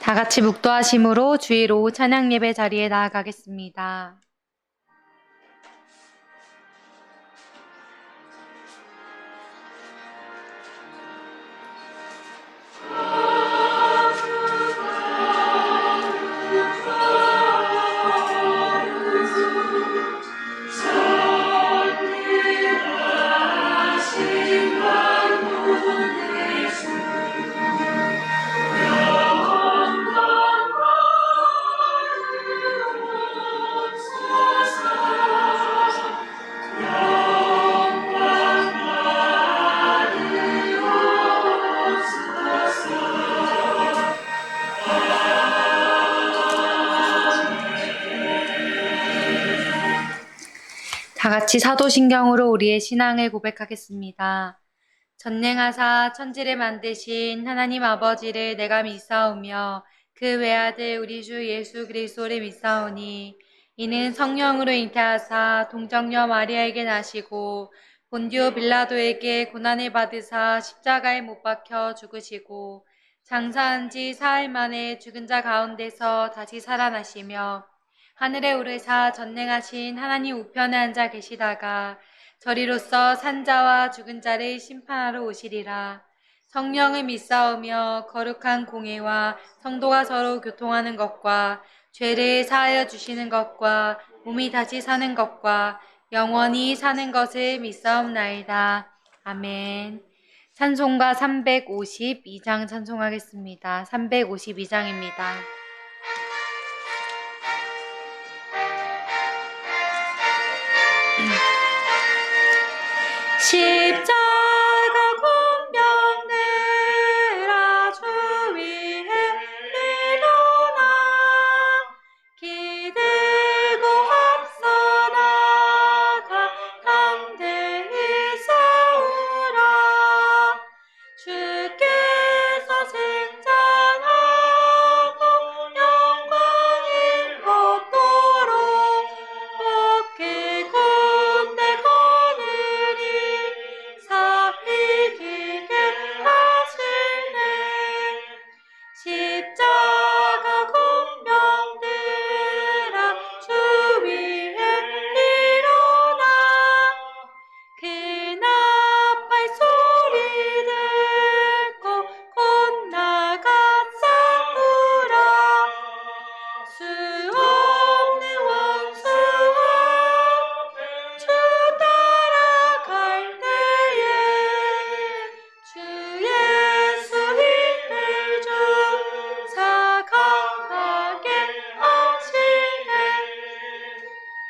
다 같이 묵도하심으로 주일 오후 찬양 예배 자리에 나아가겠습니다. 다 같이 사도신경으로 우리의 신앙을 고백하겠습니다. 전능하사 천지를 만드신 하나님 아버지를 내가 믿사오며 그 외아들 우리 주 예수 그리스도를 믿사오니 이는 성령으로 잉태하사 동정녀 마리아에게 나시고 본디오 빌라도에게 고난을 받으사 십자가에 못 박혀 죽으시고 장사한 지 사흘 만에 죽은 자 가운데서 다시 살아나시며 하늘에 오르사 전능하신 하나님 우편에 앉아 계시다가 저리로서 산자와 죽은 자를 심판하러 오시리라. 성령을 믿사오며 거룩한 공회와 성도가 서로 교통하는 것과 죄를 사하여 주시는 것과 몸이 다시 사는 것과 영원히 사는 것을 믿사옵나이다. 아멘. 찬송가 352장 찬송하겠습니다. 352장입니다. 십자가 공병들아 주 위에 일어나 기들고 앞서 나가 담대히 싸우라. 주께서 승천하고 영광을 얻도록 그 군대 거느리 살리게 하시네. 십자가 공병들아 주 위에 일어나 그 나팔 소리 듣고 곧 나가 싸우라. 수 없는 원수 앞에 주 따라갈 때에 주 예수 힘을 주사 강하게 하시네.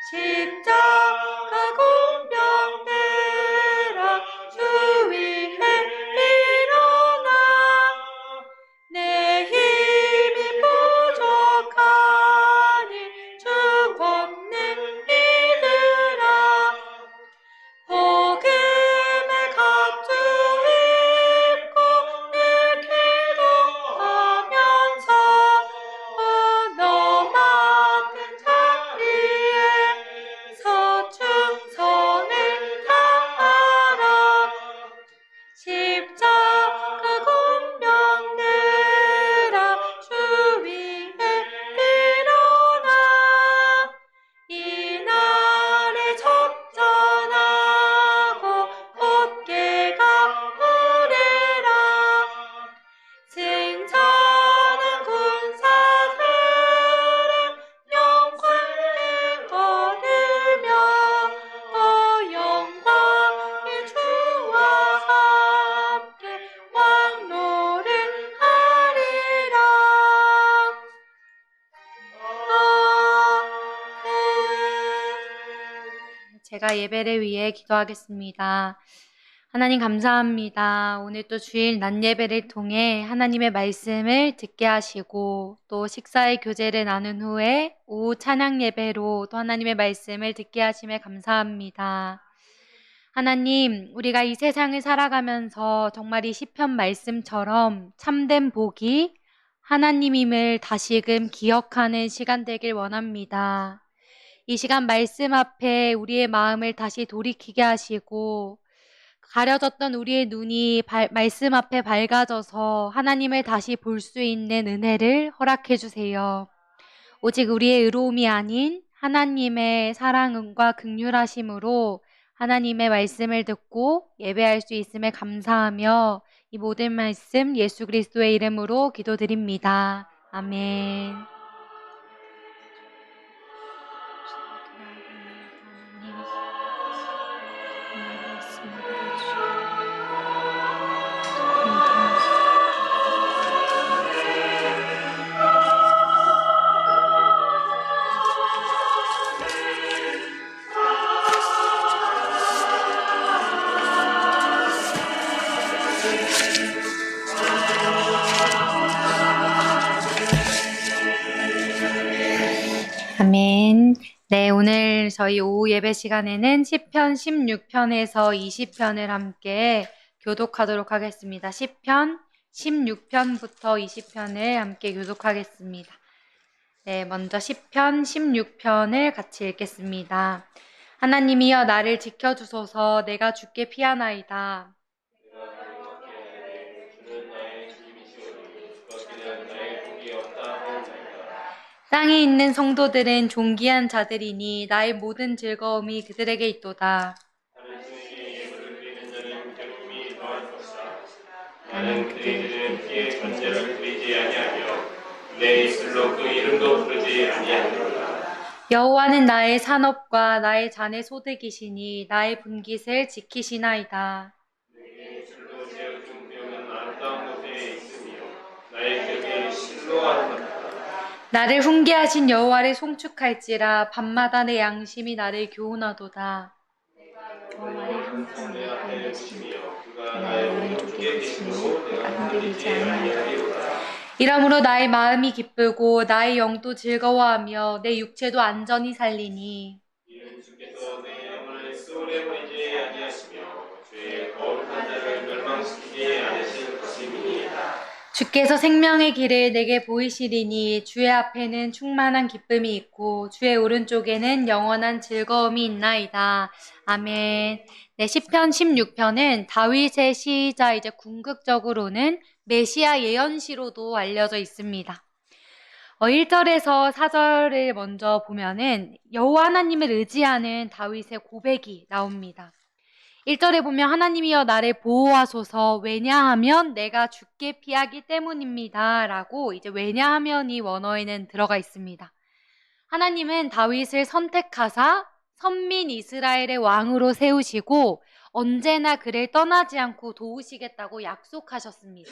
십자가 공병들아 주 위에 일어나 내 힘이 부족하니 주 권능 믿으라. 복음의 갑주 입고 늘 기도하면서 너 맡은 자리에서 충성을 다하라. 십자가 공병들아 주 위에 일어나 이날에 접전하고 곧게 갚으리라. 승천한 군사들은 영광을 얻으며 영광의 주와 함께 왕노를 하리라. 제가 예배를 위해 기도하겠습니다. 하나님 감사합니다. 오늘 또 주일 낮 예배를 통해 하나님의 말씀을 듣게 하시고 또 식사의 교제를 나눈 후에 오후 찬양 예배로 또 하나님의 말씀을 듣게 하심에 감사합니다. 하나님, 우리가 이 세상을 살아가면서 정말 이 시편 말씀처럼 참된 복이 하나님임을 다시금 기억하는 시간 되길 원합니다. 이 시간 말씀 앞에 우리의 마음을 다시 돌이키게 하시고 가려졌던 우리의 눈이 말씀 앞에 밝아져서 하나님을 다시 볼 수 있는 은혜를 허락해 주세요. 오직 우리의 의로움이 아닌 하나님의 사랑과 긍휼하심으로 하나님의 말씀을 듣고 예배할 수 있음에 감사하며 이 모든 말씀 예수 그리스도의 이름으로 기도드립니다. 아멘. 아멘. 네, 오늘 저희 오후 예배 시간에는 시편 16편에서 20편을 함께 교독하도록 하겠습니다. 시편 16편부터 20편을 함께 교독하겠습니다. 네, 먼저 시편 16편을 같이 읽겠습니다. 하나님이여 나를 지켜주소서. 내가 주께 피하나이다. 땅에 있는 성도들은 존귀한 자들이니 나의 모든 즐거움이 그들에게 있도다. 나는 그의 이름 피의 번제를 드리지 아니하며 내 입술로 그 이름도 부르지 아니하노라. 여호와는 나의 산업과 나의 잔의 소득이시니 나의 분깃을 지키시나이다. 내 입술로 세워준 병은 아름다운 곳에 있으며 나의 격이 실로 아름답다. 나를 훈계하신 여호와를 송축할지라 밤마다 내 양심이 나를 교훈하도다. 여호와를 항상 내 앞에 두시며 그가 나의 오른쪽에 계시므로 내가 흔들리지 아니하리로다. 이러므로 나의 마음이 기쁘고 나의 영도 즐거워하며 내 육체도 안전히 살리니 이는 주께서 내 영혼을 소홀히 버리지 아니하시며 죄의 거룩한 자를 멸망시키지 않으실 것임이니이다. 주께서 생명의 길을 내게 보이시리니 주의 앞에는 충만한 기쁨이 있고 주의 오른쪽에는 영원한 즐거움이 있나이다. 아멘. 네, 시편 16편은 다윗의 시이자 이제 궁극적으로는 메시아 예언시로도 알려져 있습니다. 1절에서 4절을 먼저 보면은 여호와 하나님을 의지하는 다윗의 고백이 나옵니다. 1절에 보면 하나님이여 나를 보호하소서. 왜냐하면 내가 죽게 피하기 때문입니다. 라고 이제 왜냐하면이 원어에는 들어가 있습니다. 하나님은 다윗을 선택하사 선민 이스라엘의 왕으로 세우시고 언제나 그를 떠나지 않고 도우시겠다고 약속하셨습니다.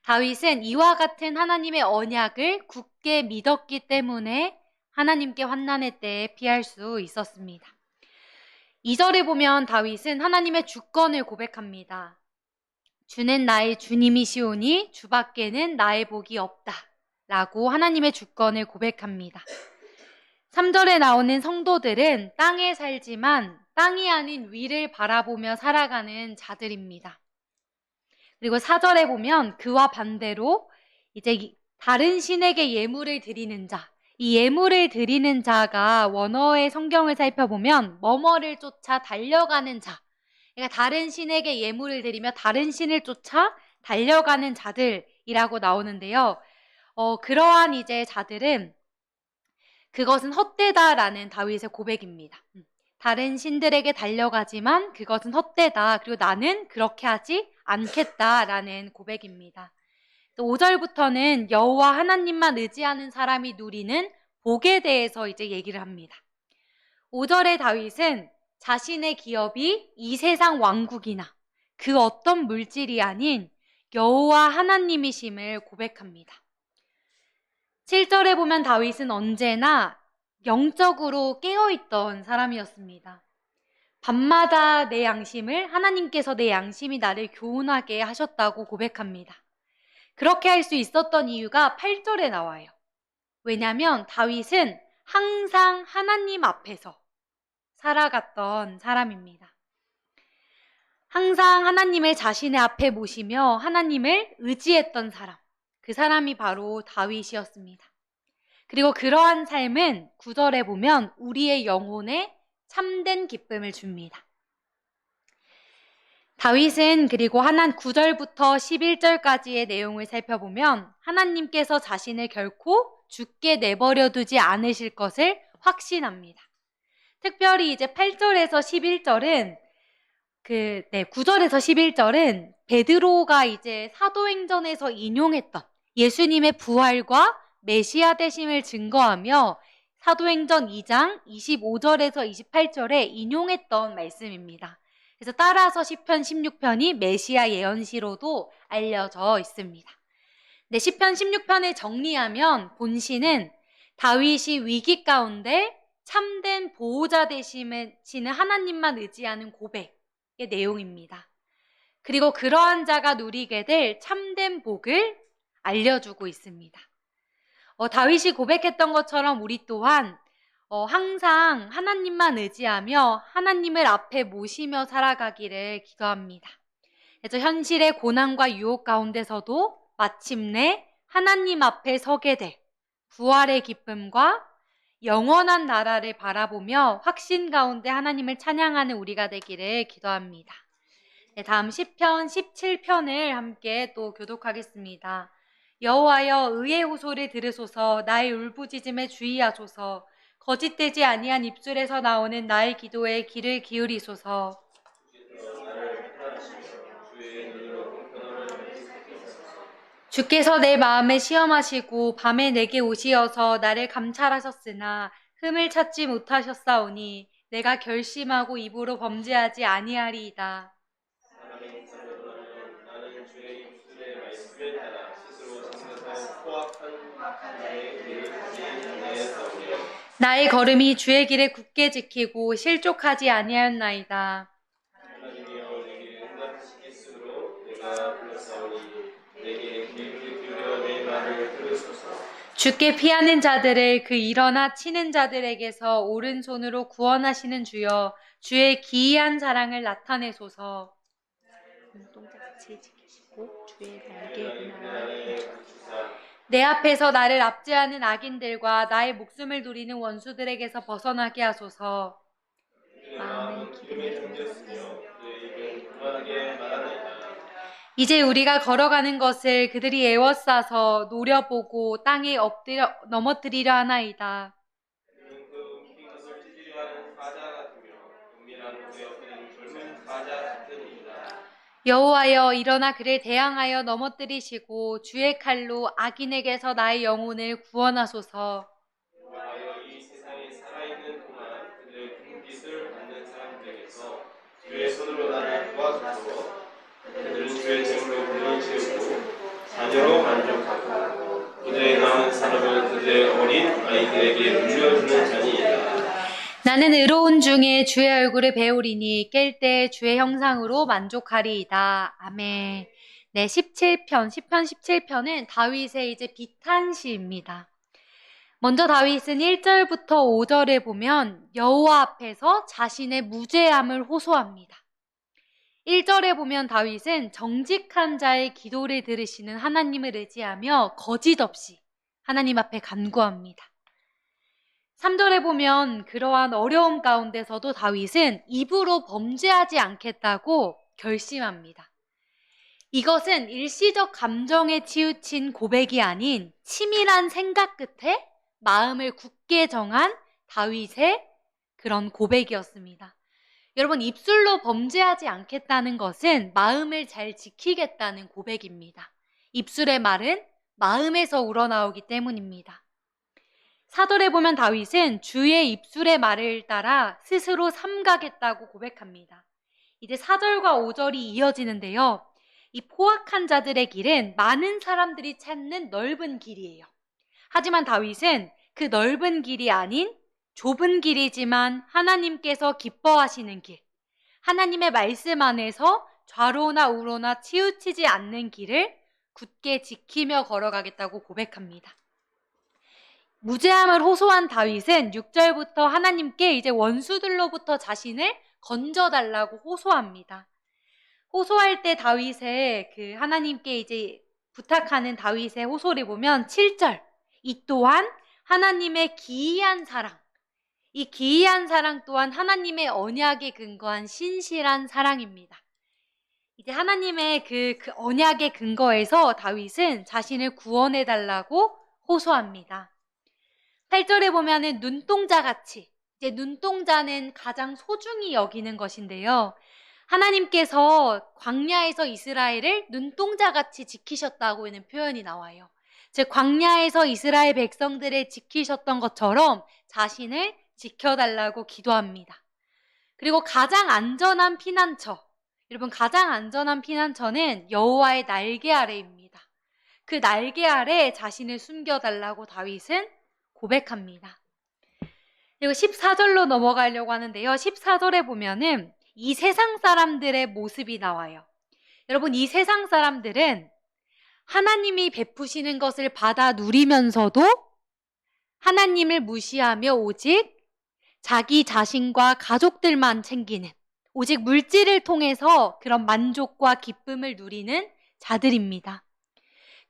다윗은 이와 같은 하나님의 언약을 굳게 믿었기 때문에 하나님께 환난의 때에 피할 수 있었습니다. 2절에 보면 다윗은 하나님의 주권을 고백합니다. 주는 나의 주님이시오니 주밖에는 나의 복이 없다. 라고 하나님의 주권을 고백합니다. 3절에 나오는 성도들은 땅에 살지만 땅이 아닌 위를 바라보며 살아가는 자들입니다. 그리고 4절에 보면 그와 반대로 이제 다른 신에게 예물을 드리는 자, 이 예물을 드리는 자가 원어의 성경을 살펴보면 뭐뭐를 쫓아 달려가는 자, 그러니까 다른 신에게 예물을 드리며 다른 신을 쫓아 달려가는 자들이라고 나오는데요. 그러한 이제 자들은 그것은 헛되다라는 다윗의 고백입니다. 다른 신들에게 달려가지만 그것은 헛되다. 그리고 나는 그렇게 하지 않겠다라는 고백입니다. 5절부터는 여호와 하나님만 의지하는 사람이 누리는 복에 대해서 이제 얘기를 합니다. 5절의 다윗은 자신의 기업이 이 세상 왕국이나 그 어떤 물질이 아닌 여호와 하나님이심을 고백합니다. 7절에 보면 다윗은 언제나 영적으로 깨어있던 사람이었습니다. 밤마다 내 양심을 하나님께서 내 양심이 나를 교훈하게 하셨다고 고백합니다. 그렇게 할 수 있었던 이유가 8절에 나와요. 왜냐하면 다윗은 항상 하나님 앞에서 살아갔던 사람입니다. 항상 하나님을 자신의 앞에 모시며 하나님을 의지했던 사람, 그 사람이 바로 다윗이었습니다. 그리고 그러한 삶은 9절에 보면 우리의 영혼에 참된 기쁨을 줍니다. 다윗은 그리고 9절부터 11절까지의 내용을 살펴보면 하나님께서 자신을 결코 죽게 내버려 두지 않으실 것을 확신합니다. 특별히 이제 8절에서 11절은 9절에서 11절은 베드로가 이제 사도행전에서 인용했던 예수님의 부활과 메시아 되심을 증거하며 사도행전 2장 25절에서 28절에 인용했던 말씀입니다. 그래서 따라서 시편 16편이 메시아 예언시로도 알려져 있습니다. 네, 시편 16편을 정리하면 본시는 다윗이 위기 가운데 참된 보호자 되시는 하나님만 의지하는 고백의 내용입니다. 그리고 그러한 자가 누리게 될 참된 복을 알려주고 있습니다. 다윗이 고백했던 것처럼 우리 또한 항상 하나님만 의지하며 하나님을 앞에 모시며 살아가기를 기도합니다. 그래서 현실의 고난과 유혹 가운데서도 마침내 하나님 앞에 서게 될 부활의 기쁨과 영원한 나라를 바라보며 확신 가운데 하나님을 찬양하는 우리가 되기를 기도합니다. 네, 다음 시편 17편을 함께 또 교독하겠습니다. 여호와여 의의 호소를 들으소서. 나의 울부짖음에 주의하소서. 거짓되지 아니한 입술에서 나오는 나의 기도에 귀를 기울이소서. 주께서 내 마음을 시험하시고 밤에 내게 오시어서 나를 감찰하셨으나 흠을 찾지 못하셨사오니 내가 결심하고 입으로 범죄하지 아니하리이다. 나는 주의 입술의 말씀을 따라 스스로 생각하여 포악한 자의 길을 가지 아니하였사오며 나의 걸음이 주의 길을 굳게 지키고 실족하지 아니하였나이다. 하나님이여 내게 응답하시겠으므로 내가 불렀사오니 내게 귀를 기울여 내 말을 들으소서. 주께 피하는 자들을 그 일어나 치는 자들에게서 오른손으로 구원하시는 주여, 주의 기이한 사랑을 나타내소서. 눈동자같이 지키시고 주의 날개 그날에 내 앞에서 나를 압제하는 악인들과 나의 목숨을 노리는 원수들에게서 벗어나게 하소서. 마음은 기름에 잠겼으며 내 입은 그만하게 말하나이다. 이제 우리가 걸어가는 것을 그들이 애워싸서 노려보고 땅에 넘어뜨리려 하나이다. 그는 그 움킨 것을 찢으려 하는 사자 같으며 은밀한 곳에 엎드린 젊은 사자 같으니이다. 여호와여 일어나 그를 대항하여 넘어뜨리시고 주의 칼로 악인에게서 나의 영혼을 구원하소서. 여호와여 이 세상에 살아있는 동안 그들의 금빛을 받는 사람들에게서 주의 손으로 나를 도와주소서. 그들은 주의 제물로 분을 채우고 자녀로 만족하고 그들의 낳은 사람을 그들의 어린 아이들에게 물려주는 자니이다. 나는 의로운 중에 주의 얼굴을 배우리니 깰 때 주의 형상으로 만족하리이다. 아멘. 네, 시편 17편은 다윗의 이제 비탄시입니다. 먼저 다윗은 1절부터 5절에 보면 여호와 앞에서 자신의 무죄함을 호소합니다. 1절에 보면 다윗은 정직한 자의 기도를 들으시는 하나님을 의지하며 거짓 없이 하나님 앞에 간구합니다. 3절에 보면 그러한 어려움 가운데서도 다윗은 입으로 범죄하지 않겠다고 결심합니다. 이것은 일시적 감정에 치우친 고백이 아닌 치밀한 생각 끝에 마음을 굳게 정한 다윗의 그런 고백이었습니다. 여러분, 입술로 범죄하지 않겠다는 것은 마음을 잘 지키겠다는 고백입니다. 입술의 말은 마음에서 우러나오기 때문입니다. 4절에 보면 다윗은 주의 입술의 말을 따라 스스로 삼가겠다고 고백합니다. 이제 4절과 5절이 이어지는데요. 이 포악한 자들의 길은 많은 사람들이 찾는 넓은 길이에요. 하지만 다윗은 그 넓은 길이 아닌 좁은 길이지만 하나님께서 기뻐하시는 길, 하나님의 말씀 안에서 좌로나 우로나 치우치지 않는 길을 굳게 지키며 걸어가겠다고 고백합니다. 무죄함을 호소한 다윗은 6절부터 하나님께 이제 원수들로부터 자신을 건져달라고 호소합니다. 호소할 때 다윗의 그 하나님께 이제 부탁하는 다윗의 호소를 보면 7절, 이 또한 하나님의 기이한 사랑, 이 기이한 사랑 또한 하나님의 언약에 근거한 신실한 사랑입니다. 이제 하나님의 그 언약의 근거에서 다윗은 자신을 구원해 달라고 호소합니다. 8절에 보면은 눈동자 같이, 이제 눈동자는 가장 소중히 여기는 것인데요. 하나님께서 광야에서 이스라엘을 눈동자 같이 지키셨다고 하는 표현이 나와요. 즉 광야에서 이스라엘 백성들을 지키셨던 것처럼 자신을 지켜달라고 기도합니다. 그리고 가장 안전한 피난처, 여러분 가장 안전한 피난처는 여호와의 날개 아래입니다. 그 날개 아래 자신을 숨겨달라고 다윗은 고백합니다. 그리고 14절로 넘어가려고 하는데요. 14절에 보면은 이 세상 사람들의 모습이 나와요. 여러분 이 세상 사람들은 하나님이 베푸시는 것을 받아 누리면서도 하나님을 무시하며 오직 자기 자신과 가족들만 챙기는, 오직 물질을 통해서 그런 만족과 기쁨을 누리는 자들입니다.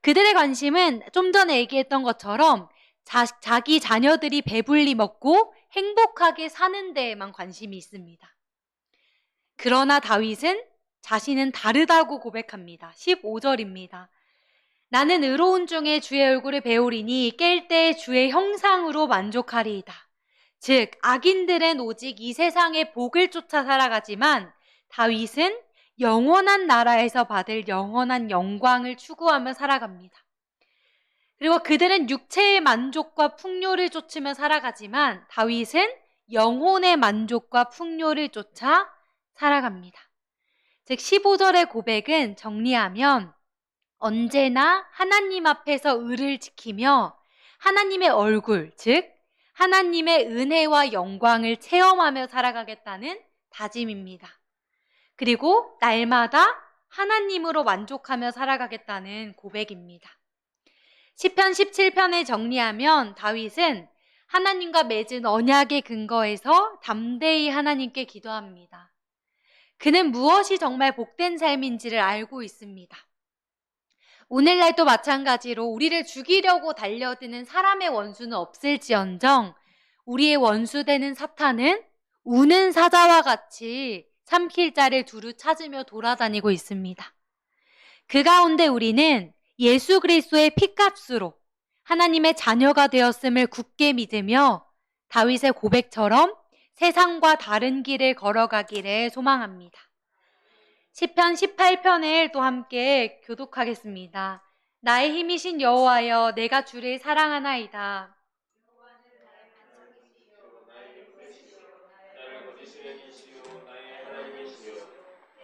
그들의 관심은 좀 전에 얘기했던 것처럼 자기 자녀들이 배불리 먹고 행복하게 사는 데에만 관심이 있습니다. 그러나 다윗은 자신은 다르다고 고백합니다. 15절입니다. 나는 의로운 중에 주의 얼굴을 배우리니 깰 때 주의 형상으로 만족하리이다. 즉 악인들은 오직 이 세상의 복을 쫓아 살아가지만 다윗은 영원한 나라에서 받을 영원한 영광을 추구하며 살아갑니다. 그리고 그들은 육체의 만족과 풍요를 쫓으며 살아가지만 다윗은 영혼의 만족과 풍요를 쫓아 살아갑니다. 즉 15절의 고백은 정리하면 언제나 하나님 앞에서 의를 지키며 하나님의 얼굴, 즉 하나님의 은혜와 영광을 체험하며 살아가겠다는 다짐입니다. 그리고 날마다 하나님으로 만족하며 살아가겠다는 고백입니다. 시편 17편을 정리하면 다윗은 하나님과 맺은 언약의 근거에서 담대히 하나님께 기도합니다. 그는 무엇이 정말 복된 삶인지를 알고 있습니다. 오늘날도 마찬가지로 우리를 죽이려고 달려드는 사람의 원수는 없을지언정 우리의 원수 되는 사탄은 우는 사자와 같이 삼킬 자를 두루 찾으며 돌아다니고 있습니다. 그 가운데 우리는 예수 그리스도의 피값으로 하나님의 자녀가 되었음을 굳게 믿으며 다윗의 고백처럼 세상과 다른 길을 걸어가기를 소망합니다. 시편 18편을 또 함께 교독하겠습니다. 나의 힘이신 여호와여 내가 주를 사랑하나이다.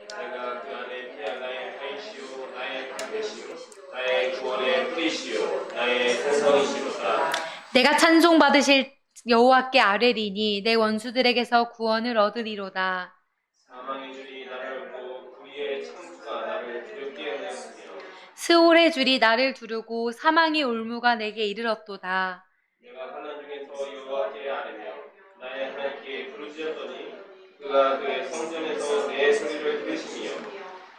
내가 그 안에 피할 나의 다이시요 나의 방패시요 나의 구원의 뿌리시요 나의 산성이시로다. 내가 찬송받으실 여호와께 아뢰리니 내 원수들에게서 구원을 얻으리로다. 사망의 줄이 나를 얻고 불의의 창수가 나를 두렵게 하였으며 스올의 줄이 나를 두르고 사망의 올무가 내게 이르렀도다. 내가 환난 중에서 여호와께 아뢰며 나의 하나님께 부르짖었더니 그가 그의 성전에서 내 소리를 들으시며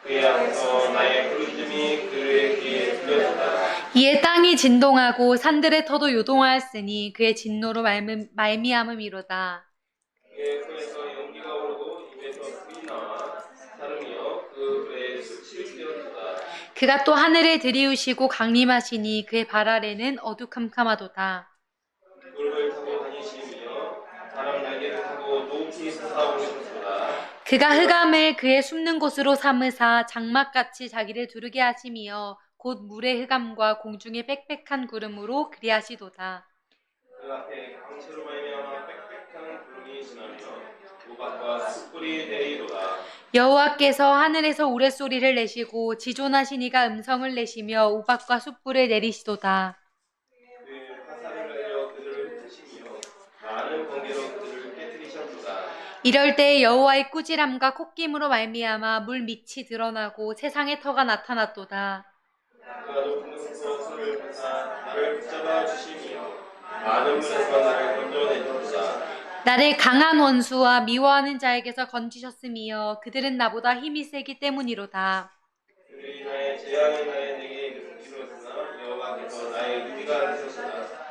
그의 안에서 나의 부르짖음이 그의 귀에 들렸도다. 이에 땅이 진동하고 산들의 터도 요동하였으니 그의 진노로 말미암음이로다. 그의 코에서 연기가 오르고 입에서 불이 나와 사름이여 그 불에 숯이 되었도다. 그가 또 하늘을 들이우시고 강림하시니 그의 발 아래는 어두캄캄하도다. 물을 타고 다니시며 바람 날개를 타고 높이 솟아오르셨도다. 그가 흑암을 그의 숨는 곳으로 삼으사 장막같이 자기를 두르게 하시며 곧 물의 흑암과 공중의 빽빽한 구름으로 그리하시도다. 그 앞에 광채로 말미암아 빽빽한 구름이 지나며 우박과 숯불이 내리도다. 여호와께서 하늘에서 우레소리를 내시고 지존하신 이가 음성을 내시며 우박과 숯불을 내리시도다. 그 화살을 날려 그들을 흩으시며 많은 번개로 그들을 깨뜨리셨도다. 이럴 때 여호와의 꾸지람과 콧김으로 말미암아 물 밑이 드러나고 세상의 터가 나타났도다. 그가 높은 곳에서 손을 펴사 나를 붙잡아 주시며 많은 물에서 나를 건져내셨도다. 나를 강한 원수와 미워하는 자에게서 건지셨으며 그들은 나보다 힘이 세기 때문이로다. 그들이 나의 재앙이 나의 내게 이르렀으나 여호와께서 나의 의가 되셨도다.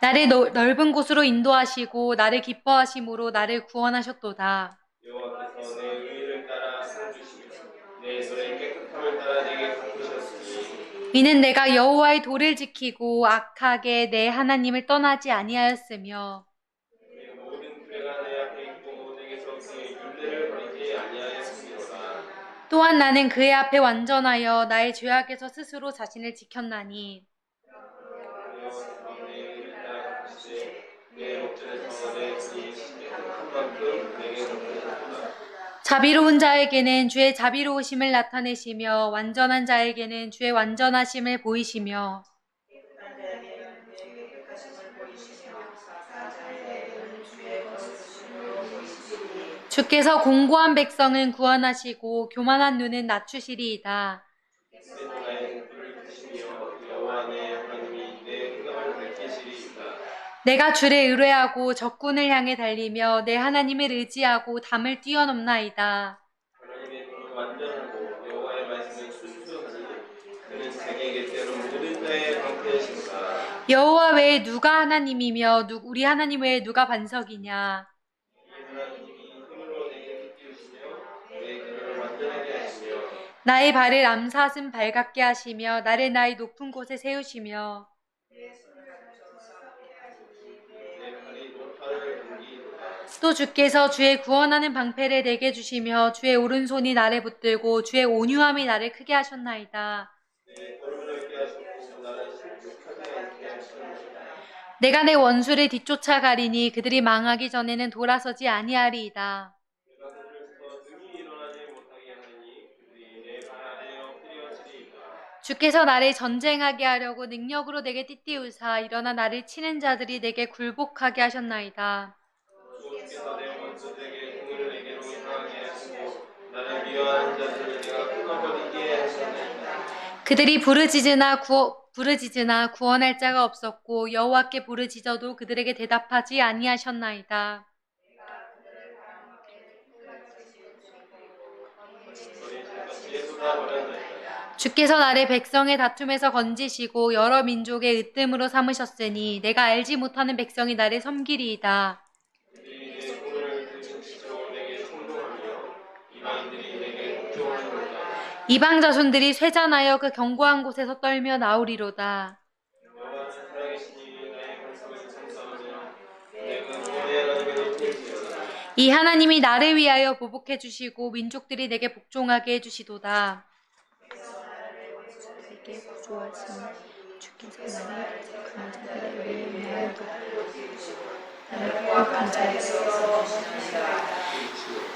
나를 넓은 곳으로 인도하시고 나를 기뻐하심으로 나를 구원하셨도다. 여호와께서 내 의를 따라 상 주시며 내 내 손의 깨끗함을 따라 내게 갚으셨으니 이는 내가 여호와의 도를 지키고 악하게 내 하나님을 떠나지 아니하였으며 내 모든 규례가 내 앞에 있고 내게서 그의 율례를 버리지 아니하였음이로다. 또한 나는 그의 앞에 완전하여 나의 죄악에서 스스로 자신을 지켰나니 내가 내 의를 따라 갚으시되 내 목전에서 내 손이 깨끗한 만큼 내게 갚으셨도다. 자비로운 자에게는 주의 자비로우심을 나타내시며 완전한 자에게는 주의 완전하심을 보이시며 주께서 공고한 백성은 구원하시고 교만한 눈은 낮추시리이다. 내 나의 불을 끄시며 여호와 내 하나님이 내 행함을 밝히시리이다. 내가 주를 의뢰하고 적군을 향해 달리며 내 하나님을 의지하고 담을 뛰어넘나이다. 하나님의 도는 완전하고 여호와의 말씀은 순수하니 그는 자기에게 때로 모든 자의 방패이시로다. 여호와 외에 누가 하나님이며 우리 하나님 외에 누가 반석이냐. 이 하나님이 힘으로 내게 띠우시며 내 그를 완전하게 하시며 나의 발을 암사슴 발같게 하시며 나를 나의 높은 곳에 세우시며 내 발이 노파를 당기이로다. 또 주께서 주의 구원하는 방패를 내게 주시며 주의 오른손이 나를 붙들고 주의 온유함이 나를 크게 하셨나이다. 내 걸음을 넓게 하셨고 나를 실족하지 않게 하셨나이다. 내가 내 원수를 뒤쫓아 가리니 그들이 망하기 전에는 돌아서지 아니하리이다. 내가 그들을 능히 일어나지 못하게 하느니 그들이 내 발 아래에 엎드려지리이다. 주께서 나를 전쟁하게 하려고 능력으로 내게 띠띠우사 일어나 나를 치는 자들이 내게 굴복하게 하셨나이다. 주께서 내 원수들에게 공을 내게로 향하게 하시고 나를 미워하는 자들을 내가 끊어버리게 하셨나이다. 그들이 부르짖으나 구원할 자가 없었고 여호와께 부르짖어도 그들에게 대답하지 아니하셨나이다. 너희 죄같이 쏟아버렸나이다. 주께서 나를 백성의 다툼에서 건지시고 여러 민족의 으뜸으로 삼으셨으니 내가 알지 못하는 백성이 나를 섬기리이다. 그들이 내 손을 들치고 내게 충동하며 이방인들이 내게 복종하리로다. 이방 자손들이 쇠잔하여 그 견고한 곳에서 떨며 나오리로다. 여호와는 살아계시니 나의 반석은 참사하며 내 구원의 하나님의 높이시로다. 이 하나님이 나를 위하여 보복해 주시고 민족들이 내게 복종하게 해주시도다. 내게 구조하시니 주께서 나를 강자들의 위에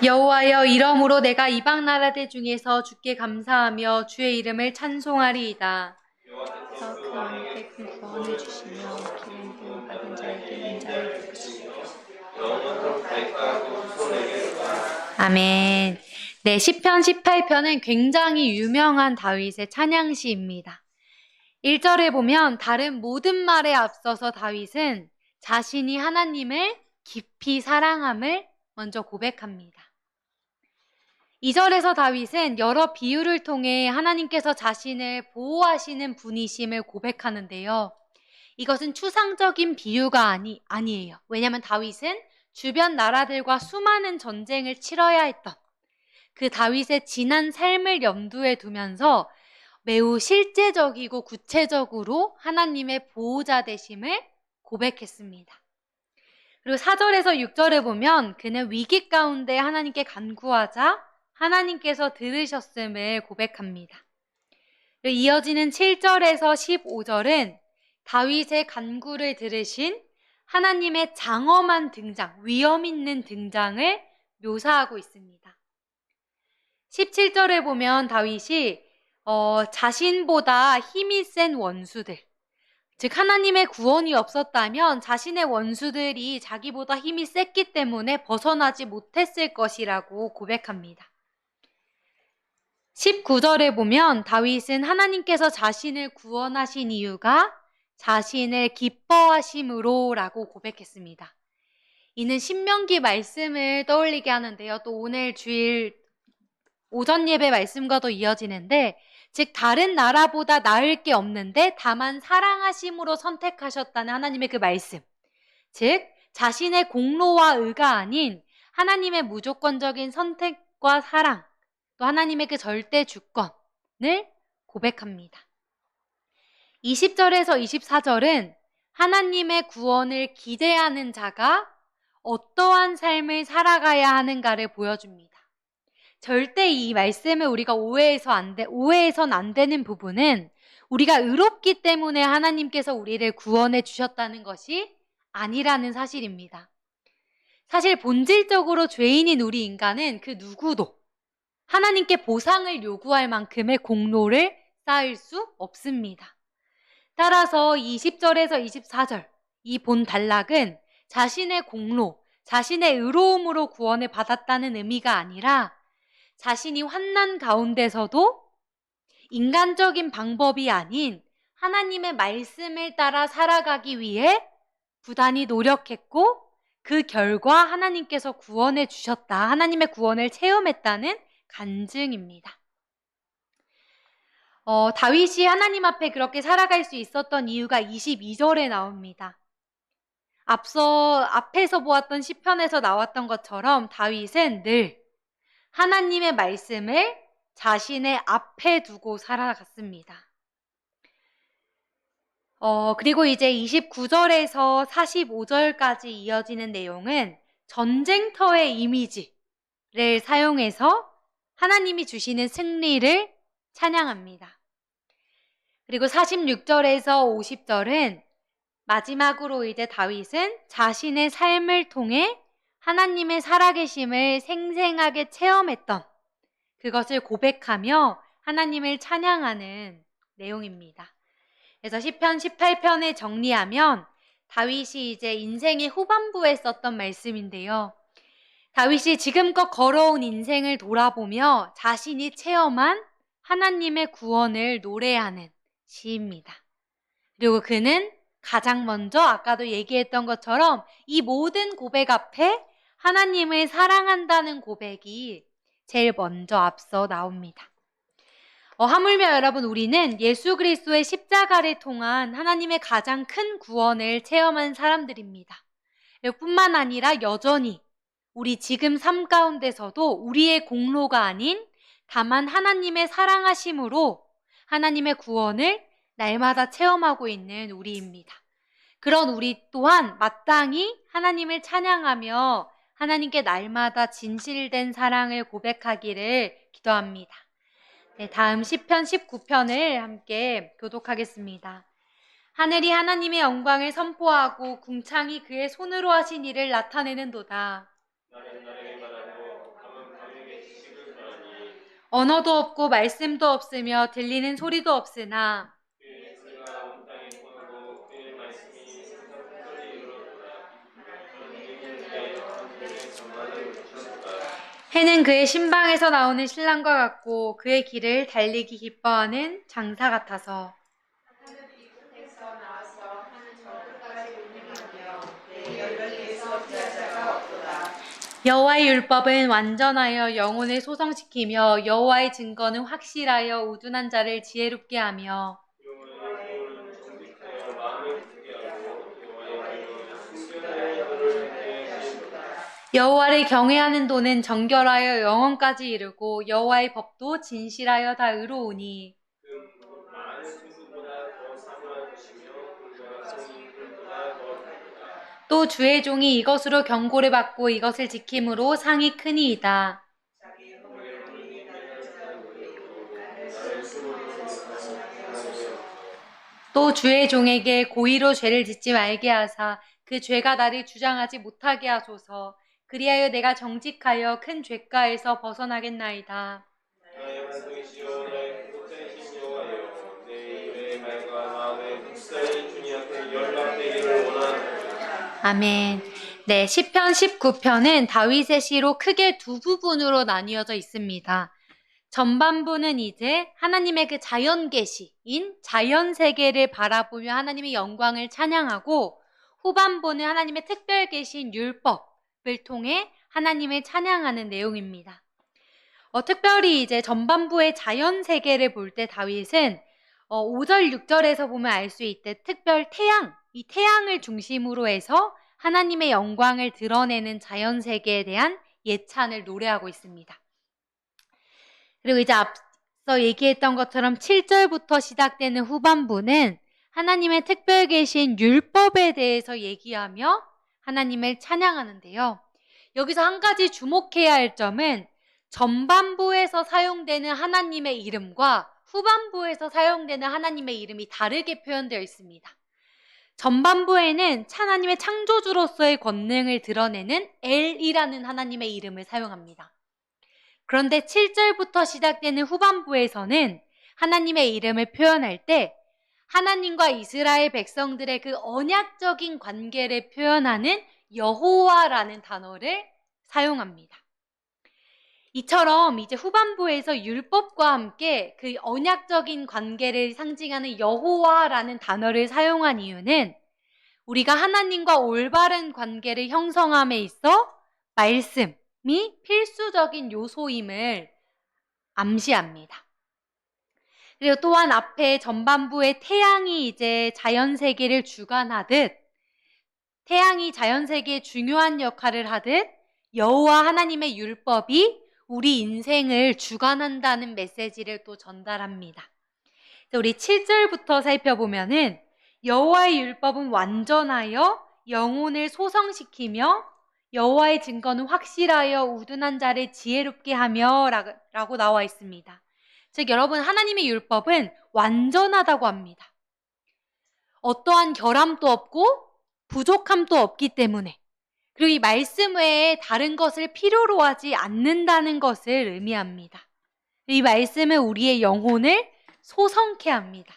여호와여 이러므로 내가 이방 나라들 중에서 주께 감사하며 주의 이름을 찬송하리이다. 여호와께서 그 왕에게 큰 구원을 주시며 기름 부음 받은 자에게 인자를 베푸시고 영원한 백가고 후손에게 아멘. 네, 시편 18편은 굉장히 유명한 다윗의 찬양시입니다. 1절에 보면 다른 모든 말에 앞서서 다윗은 자신이 하나님을 깊이 사랑함을 먼저 고백합니다. 2절에서 다윗은 여러 비유를 통해 하나님께서 자신을 보호하시는 분이심을 고백하는데요. 이것은 추상적인 비유가 아니에요. 왜냐하면 다윗은 주변 나라들과 수많은 전쟁을 치러야 했던 그 다윗의 지난 삶을 염두에 두면서 매우 실제적이고 구체적으로 하나님의 보호자 되심을 고백했습니다. 그리고 4절에서 6절에 보면 그는 위기 가운데 하나님께 간구하자 하나님께서 들으셨음을 고백합니다. 그리고 이어지는 7절에서 15절은 다윗의 간구를 들으신 하나님의 장엄한 등장, 위험 있는 등장을 묘사하고 있습니다. 17절에 보면 다윗이 자신보다 힘이 센 원수들, 즉 하나님의 구원이 없었다면 자신의 원수들이 자기보다 힘이 셌기 때문에 벗어나지 못했을 것이라고 고백합니다. 19절에 보면 다윗은 하나님께서 자신을 구원하신 이유가 자신을 기뻐하심으로 라고 고백했습니다. 이는 신명기 말씀을 떠올리게 하는데요. 또 오늘 주일 오전 예배 말씀과도 이어지는데 즉 다른 나라보다 나을 게 없는데 다만 사랑하심으로 선택하셨다는 하나님의 그 말씀, 즉 자신의 공로와 의가 아닌 하나님의 무조건적인 선택과 사랑, 또 하나님의 그 절대 주권을 고백합니다. 20절에서 24절은 하나님의 구원을 기대하는 자가 어떠한 삶을 살아가야 하는가를 보여줍니다. 절대 이 말씀을 우리가 오해해선 안 되는 부분은 우리가 의롭기 때문에 하나님께서 우리를 구원해 주셨다는 것이 아니라는 사실입니다. 사실 본질적으로 죄인인 우리 인간은 그 누구도 하나님께 보상을 요구할 만큼의 공로를 쌓을 수 없습니다. 따라서 20절에서 24절 이 본 단락은 자신의 공로, 자신의 의로움으로 구원을 받았다는 의미가 아니라 자신이 환난 가운데서도 인간적인 방법이 아닌 하나님의 말씀을 따라 살아가기 위해 부단히 노력했고 그 결과 하나님께서 구원해 주셨다. 하나님의 구원을 체험했다는 간증입니다. 다윗이 하나님 앞에 그렇게 살아갈 수 있었던 이유가 22절에 나옵니다. 앞에서 보았던 시편에서 나왔던 것처럼 다윗은 늘 하나님의 말씀을 자신의 앞에 두고 살아갔습니다. 그리고 이제 29절에서 45절까지 이어지는 내용은 전쟁터의 이미지를 사용해서 하나님이 주시는 승리를 찬양합니다. 그리고 46절에서 50절은 마지막으로 이제 다윗은 자신의 삶을 통해 하나님의 살아계심을 생생하게 체험했던 그것을 고백하며 하나님을 찬양하는 내용입니다. 그래서 시편 18편을 정리하면 다윗이 이제 인생의 후반부에 썼던 말씀인데요. 다윗이 지금껏 걸어온 인생을 돌아보며 자신이 체험한 하나님의 구원을 노래하는 시입니다. 그리고 그는 가장 먼저 아까도 얘기했던 것처럼 이 모든 고백 앞에 하나님을 사랑한다는 고백이 제일 먼저 앞서 나옵니다. 하물며 여러분 우리는 예수 그리스도의 십자가를 통한 하나님의 가장 큰 구원을 체험한 사람들입니다. 뿐만 아니라 여전히 우리 지금 삶 가운데서도 우리의 공로가 아닌 다만 하나님의 사랑하심으로 하나님의 구원을 날마다 체험하고 있는 우리입니다. 그런 우리 또한 마땅히 하나님을 찬양하며 하나님께 날마다 진실된 사랑을 고백하기를 기도합니다. 네, 다음 시편 19편을 함께 교독하겠습니다. 하늘이 하나님의 영광을 선포하고 궁창이 그의 손으로 하신 일을 나타내는도다. 언어도 없고 말씀도 없으며 들리는 소리도 없으나 해는 그의 신방에서 나오는 신랑과 같고 그의 길을 달리기 기뻐하는 장사 같아서 여호와의 율법은 완전하여 영혼을 소성시키며 여호와의 증거는 확실하여 우둔한 자를 지혜롭게 하며 여호와를 경외하는 도는 정결하여 영원까지 이르고 여호와의 법도 진실하여 다 의로우니 또 주의 종이 이것으로 경고를 받고 이것을 지킴으로 상이 크니이다. 또 주의 종에게 고의로 죄를 짓지 말게 하사 그 죄가 나를 주장하지 못하게 하소서. 그리하여 내가 정직하여 큰 죄가에서 벗어나겠나이다. 아멘. 네, 시편 19편은 다윗의 시로 크게 두 부분으로 나뉘어져 있습니다. 전반부는 이제 하나님의 그 자연 계시인 자연 세계를 바라보며 하나님의 영광을 찬양하고 후반부는 하나님의 특별 계신 율법을 통해 하나님을 찬양하는 내용입니다. 특별히 이제 전반부의 자연 세계를 볼 때 다윗은 5절, 6절에서 보면 알 수 있듯 특별 태양, 이 태양을 중심으로 해서 하나님의 영광을 드러내는 자연 세계에 대한 예찬을 노래하고 있습니다. 그리고 이제 앞서 얘기했던 것처럼 7절부터 시작되는 후반부는 하나님의 특별 계신 율법에 대해서 얘기하며 하나님을 찬양하는데요. 여기서 한 가지 주목해야 할 점은 전반부에서 사용되는 하나님의 이름과 후반부에서 사용되는 하나님의 이름이 다르게 표현되어 있습니다. 전반부에는 하나님의 창조주로서의 권능을 드러내는 엘이라는 하나님의 이름을 사용합니다. 그런데 7절부터 시작되는 후반부에서는 하나님의 이름을 표현할 때 하나님과 이스라엘 백성들의 그 언약적인 관계를 표현하는 여호와라는 단어를 사용합니다. 이처럼 이제 후반부에서 율법과 함께 그 언약적인 관계를 상징하는 여호와라는 단어를 사용한 이유는 우리가 하나님과 올바른 관계를 형성함에 있어 말씀이 필수적인 요소임을 암시합니다. 그리고 또한 앞에 전반부에 태양이 이제 자연세계를 주관하듯 태양이 자연세계에 중요한 역할을 하듯 여호와 하나님의 율법이 우리 인생을 주관한다는 메시지를 또 전달합니다. 우리 7절부터 살펴보면은 여호와의 율법은 완전하여 영혼을 소성시키며 여호와의 증거는 확실하여 우둔한 자를 지혜롭게 하며 라고 나와 있습니다. 즉 여러분, 하나님의 율법은 완전하다고 합니다. 어떠한 결함도 없고 부족함도 없기 때문에, 그리고 이 말씀 외에 다른 것을 필요로 하지 않는다는 것을 의미합니다. 이 말씀은 우리의 영혼을 소성케 합니다.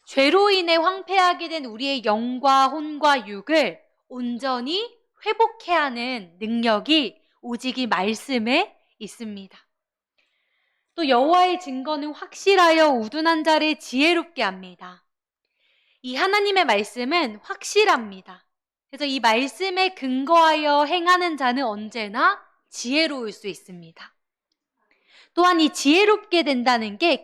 죄로 인해 황폐하게 된 우리의 영과 혼과 육을 온전히 회복케 하는 능력이 오직 이 말씀에 있습니다. 또 여호와의 증거는 확실하여 우둔한 자를 지혜롭게 합니다. 이 하나님의 말씀은 확실합니다. 그래서 이 말씀에 근거하여 행하는 자는 언제나 지혜로울 수 있습니다. 또한 이 지혜롭게 된다는 게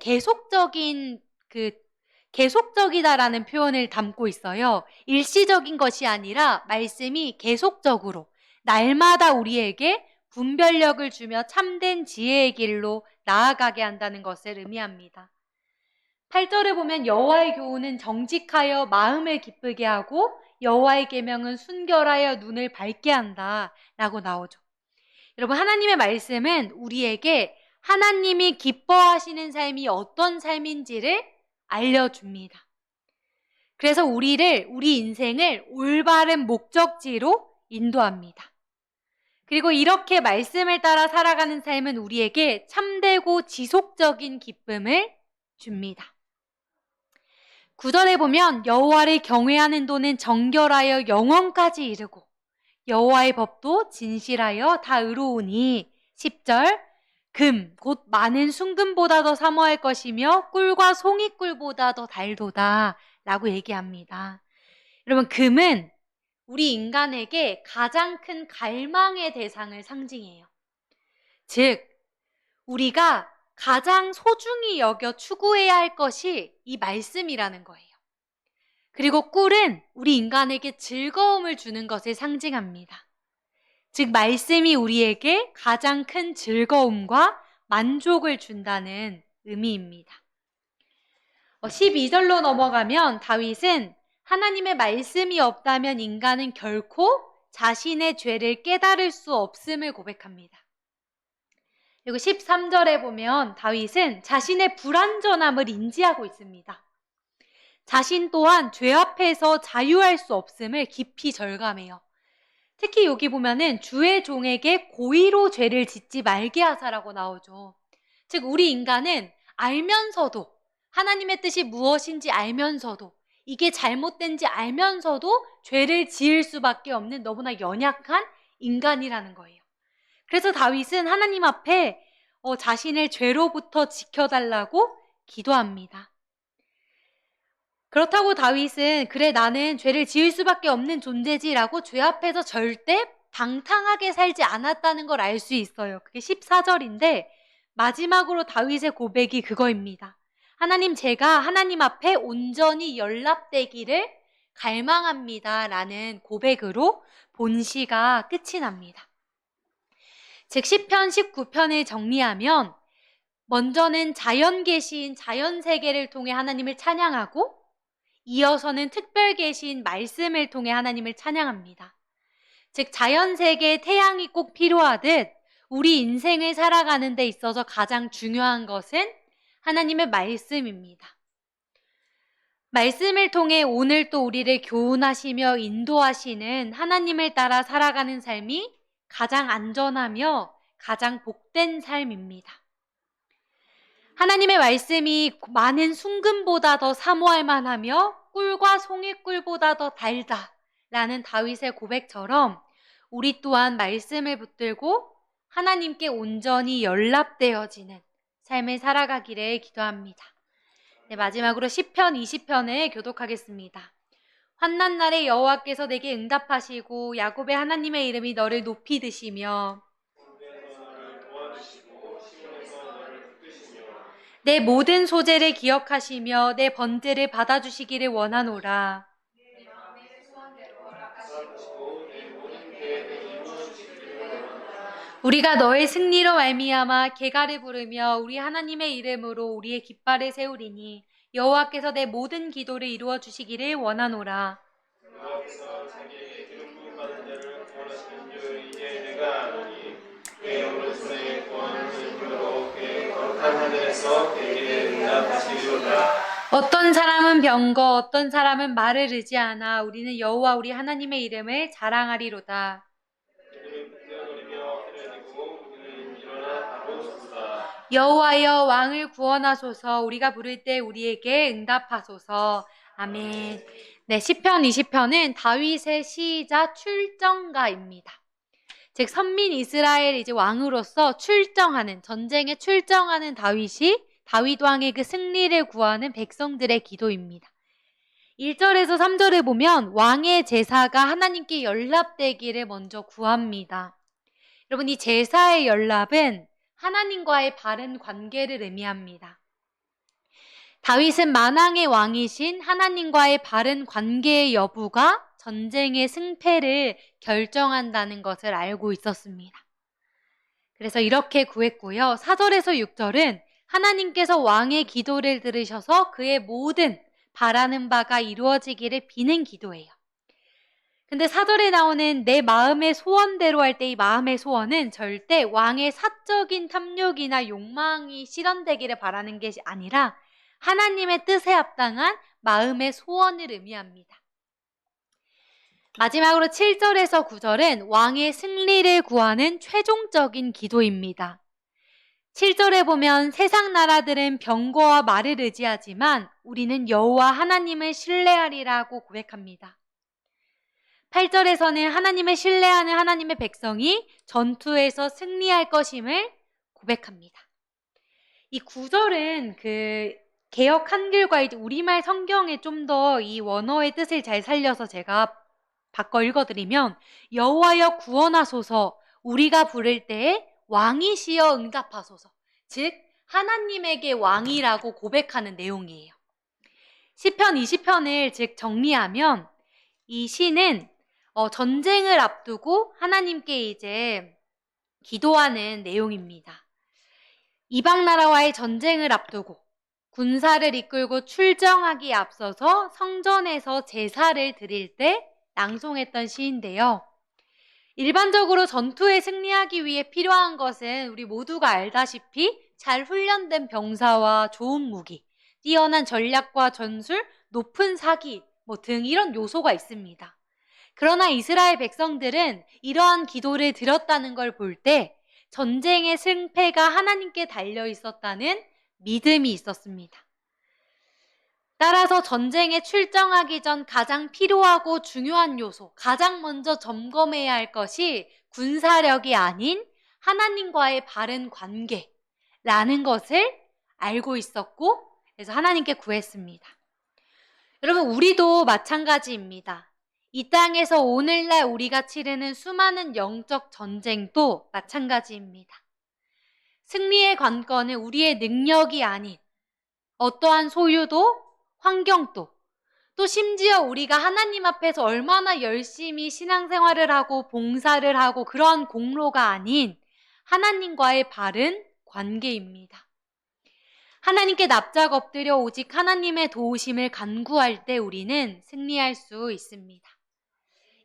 계속적이다라는 표현을 담고 있어요. 일시적인 것이 아니라 말씀이 계속적으로 날마다 우리에게 분별력을 주며 참된 지혜의 길로 나아가게 한다는 것을 의미합니다. 8절에 보면 여호와의 교훈은 정직하여 마음을 기쁘게 하고 여호와의 계명은 순결하여 눈을 밝게 한다 라고 나오죠. 여러분, 하나님의 말씀은 우리에게 하나님이 기뻐하시는 삶이 어떤 삶인지를 알려줍니다. 그래서 우리 인생을 올바른 목적지로 인도합니다. 그리고 이렇게 말씀을 따라 살아가는 삶은 우리에게 참되고 지속적인 기쁨을 줍니다. 9절에 보면 여호와를 경외하는 도는 정결하여 영원까지 이르고 여호와의 법도 진실하여 다 의로우니 10절 금 곧 많은 순금보다 더 사모할 것이며 꿀과 송이꿀보다 더 달도다 라고 얘기합니다. 여러분, 금은 우리 인간에게 가장 큰 갈망의 대상을 상징해요. 즉 우리가 가장 소중히 여겨 추구해야 할 것이 이 말씀이라는 거예요. 그리고 꿀은 우리 인간에게 즐거움을 주는 것을 상징합니다. 즉 말씀이 우리에게 가장 큰 즐거움과 만족을 준다는 의미입니다. 12절로 넘어가면 다윗은 하나님의 말씀이 없다면 인간은 결코 자신의 죄를 깨달을 수 없음을 고백합니다. 그리고 13절에 보면 다윗은 자신의 불완전함을 인지하고 있습니다. 자신 또한 죄 앞에서 자유할 수 없음을 깊이 절감해요. 특히 여기 보면은 주의 종에게 고의로 죄를 짓지 말게 하사라고 나오죠. 즉 우리 인간은 알면서도, 하나님의 뜻이 무엇인지 알면서도, 이게 잘못된지 알면서도 죄를 지을 수밖에 없는 너무나 연약한 인간이라는 거예요. 그래서 다윗은 하나님 앞에 자신을 죄로부터 지켜달라고 기도합니다. 그렇다고 다윗은 그래 나는 죄를 지을 수밖에 없는 존재지라고 죄 앞에서 절대 방탕하게 살지 않았다는 걸 알 수 있어요. 그게 14절인데 마지막으로 다윗의 고백이 그거입니다. 하나님, 제가 하나님 앞에 온전히 연락되기를 갈망합니다 라는 고백으로 본시가 끝이 납니다. 즉 시편 19편을 정리하면 먼저는 자연 계시인 자연 세계를 통해 하나님을 찬양하고 이어서는 특별 계시인 말씀을 통해 하나님을 찬양합니다. 즉 자연 세계에 태양이 꼭 필요하듯 우리 인생을 살아가는 데 있어서 가장 중요한 것은 하나님의 말씀입니다. 말씀을 통해 오늘 또 우리를 교훈하시며 인도하시는 하나님을 따라 살아가는 삶이 가장 안전하며 가장 복된 삶입니다. 하나님의 말씀이 많은 순금보다 더 사모할 만하며 꿀과 송이꿀보다 더 달다 라는 다윗의 고백처럼 우리 또한 말씀을 붙들고 하나님께 온전히 연락되어지는 삶을 살아가기를 기도합니다. 네, 마지막으로 시편 20편을 교독하겠습니다. 환난 날에 여호와께서 내게 응답하시고 야곱의 하나님의 이름이 너를 높이 드시며 내 모든 소재를 기억하시며 내 번제를 받아주시기를 원하노라. 우리가 너의 승리로 말미암아 개가를 부르며 우리 하나님의 이름으로 우리의 깃발을 세우리니 여호와께서 내 모든 기도를 이루어 주시기를 원하노라. 여호와께서 자기에게 기름 부음 받은 자를 구원하시는 줄 이제 내가 아노니 그의 오른손에 구원하는 힘으로 그의 거룩한 하늘에서 내게 응답하시리로다. 어떤 사람은 병거 어떤 사람은 말을 의지하나 우리는 여호와 우리 하나님의 이름을 자랑하리로다. 여호와여 왕을 구원하소서. 우리가 부를 때 우리에게 응답하소서. 아멘. 네, 시편 20편은 다윗의 시이자 출정가입니다. 즉 선민 이스라엘 이제 왕으로서 출정하는 전쟁에 출정하는 다윗 왕의 그 승리를 구하는 백성들의 기도입니다. 1절에서 3절을 보면 왕의 제사가 하나님께 연락되기를 먼저 구합니다. 여러분, 이 제사의 연락은 하나님과의 바른 관계를 의미합니다. 다윗은 만왕의 왕이신 하나님과의 바른 관계의 여부가 전쟁의 승패를 결정한다는 것을 알고 있었습니다. 그래서 이렇게 구했고요. 4절에서 6절은 하나님께서 왕의 기도를 들으셔서 그의 모든 바라는 바가 이루어지기를 비는 기도예요. 근데 4절에 나오는 내 마음의 소원대로 할 때 이 마음의 소원은 절대 왕의 사적인 탐욕이나 욕망이 실현되기를 바라는 것이 아니라 하나님의 뜻에 합당한 마음의 소원을 의미합니다. 마지막으로 7절에서 9절은 왕의 승리를 구하는 최종적인 기도입니다. 7절에 보면 세상 나라들은 병거와 말을 의지하지만 우리는 여호와 하나님을 신뢰하리라고 고백합니다. 8절에서는 하나님을 신뢰하는 하나님의 백성이 전투에서 승리할 것임을 고백합니다. 이 9절은 그 개역 한글과 이제 우리말 성경에 좀 더 이 원어의 뜻을 잘 살려서 제가 바꿔 읽어드리면 여호와여 구원하소서. 우리가 부를 때에 왕이시여 응답하소서. 즉 하나님에게 왕이라고 고백하는 내용이에요. 시편 20편을 즉 정리하면 이 시는 전쟁을 앞두고 하나님께 이제 기도하는 내용입니다. 이방 나라와의 전쟁을 앞두고 군사를 이끌고 출정하기에 앞서서 성전에서 제사를 드릴 때 낭송했던 시인데요. 일반적으로 전투에 승리하기 위해 필요한 것은 우리 모두가 알다시피 잘 훈련된 병사와 좋은 무기, 뛰어난 전략과 전술, 높은 사기 등 이런 요소가 있습니다. 그러나 이스라엘 백성들은 이러한 기도를 드렸다는 걸 볼 때 전쟁의 승패가 하나님께 달려 있었다는 믿음이 있었습니다. 따라서 전쟁에 출정하기 전 가장 필요하고 중요한 요소, 가장 먼저 점검해야 할 것이 군사력이 아닌 하나님과의 바른 관계라는 것을 알고 있었고, 그래서 하나님께 구했습니다. 여러분, 우리도 마찬가지입니다. 이 땅에서 오늘날 우리가 치르는 수많은 영적 전쟁도 마찬가지입니다. 승리의 관건은 우리의 능력이 아닌 어떠한 소유도 환경도 또 심지어 우리가 하나님 앞에서 얼마나 열심히 신앙생활을 하고 봉사를 하고 그러한 공로가 아닌 하나님과의 바른 관계입니다. 하나님께 납작 엎드려 오직 하나님의 도우심을 간구할 때 우리는 승리할 수 있습니다.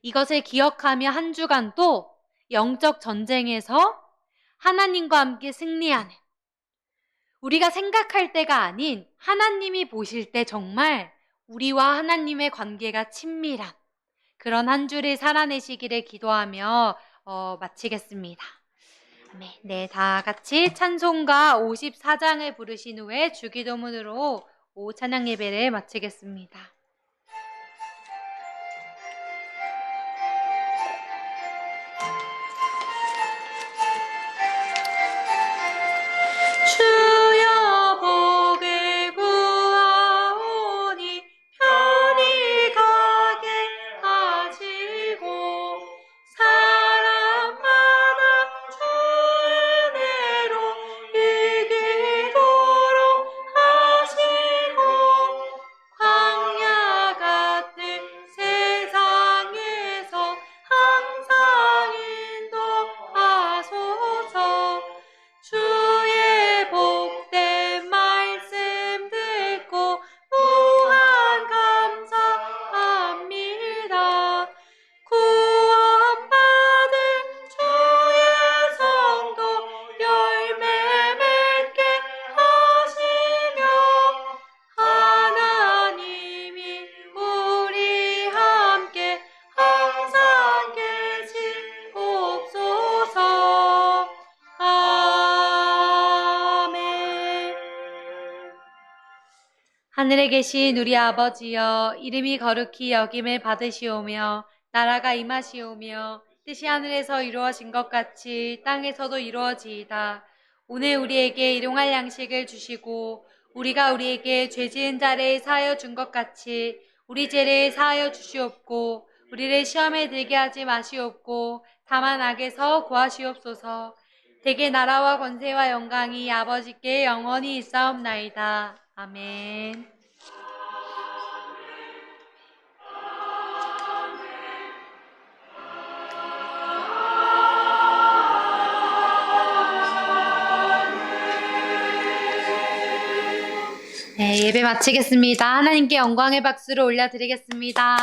이것을 기억하며 한 주간도 영적 전쟁에서 하나님과 함께 승리하는, 우리가 생각할 때가 아닌 하나님이 보실 때 정말 우리와 하나님의 관계가 친밀한 그런 한 주를 살아내시기를 기도하며 마치겠습니다. 네, 다 같이 찬송가 54장을 부르신 후에 주기도문으로 찬양 예배를 마치겠습니다. 주여 복을 구하오니 편히 가게 하시고 사람마다 주 은혜로 이기도록 하시고 광야 같은 세상에서 항상 인도하소서. 주의 복된 말씀 듣고 무한 감사합니다. 구원받은 주의 성도 열매 맺게 하시며 하나님이 우리 함께 항상 계시옵소서. 아멘. 하늘에 계신 우리 아버지여, 이름이 거룩히 여김을 받으시오며 나라가 임하시오며 뜻이 하늘에서 이루어진 것 같이 땅에서도 이루어지이다. 오늘 우리에게 일용할 양식을 주시고 우리가 우리에게 죄 지은 자를 사하여 준 것 같이 우리 죄를 사하여 주시옵고 우리를 시험에 들게 하지 마시옵고 다만 악에서 구하시옵소서. 대개 나라와 권세와 영광이 아버지께 영원히 있사옵나이다. 아멘. 네, 예배 마치겠습니다. 하나님께 영광의 박수를 올려드리겠습니다.